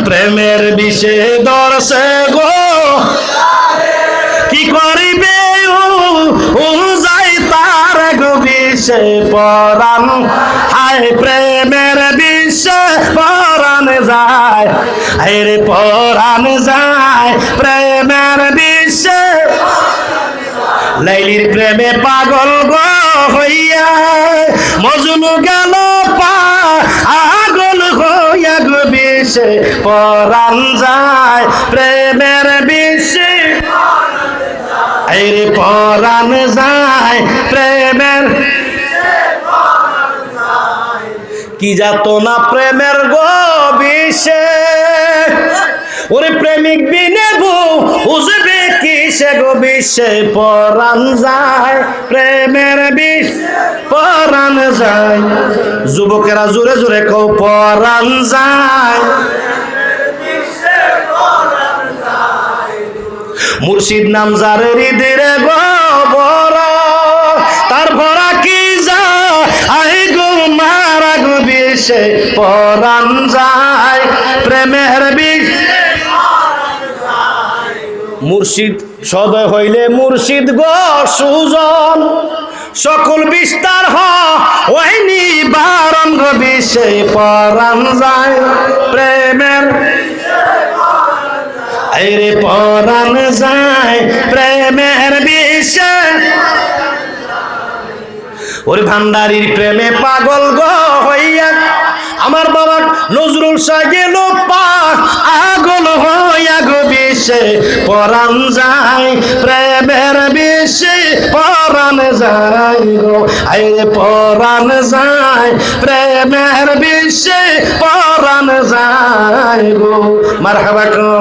প্রেমের বিষে ধরছে গো কি করিবে ও যাই তার গো বিষে পরাণ হায় প্রেমের বিষে পরাণ যায় আরে পরাণ যায় প্রেমের বিষে লাইলির প্রেমে পাগল গো হইয়া মজনু গেল পাগল হইয়া গো বিষে পরাণ যায় প্রেমের বিষে আরে পরাণ যায় প্রেমের কি যাত না প্রেমের গো বিষে ওরে প্রেমিক বিনে বুঝবে কিসে গো বিষে পরাণ যায় প্রেমের বিষ পরাণ যায় যুবকেরা জোরে জোরে কও পরাণ যায় মুর্শিদ নাম যার হৃদয়ে গো বড় তার ভরা কি যায় আই গো মারা গো বিষে পরাণ যায় প্রেমের বিষ মুর্শিদ সদয় হইলে মুর্শিদ গো সুজন সকল বিস্তার হয়নি বারণ গো বিষে পরাণ যায় প্রেমের আরে পরাণ যায় প্রেমের বিষে ওরে ভান্ডারির প্রেমে পাগল গো হইয়া আমার বাবা নজরুল শাহ গেল পাগল হইয়া গো বিষে পরাণ যায় প্রেমের বিষে পরাণ যায় গো আরে পরাণ যায় প্রেমের বিষে পরাণ যায় গো মারহাবা গো।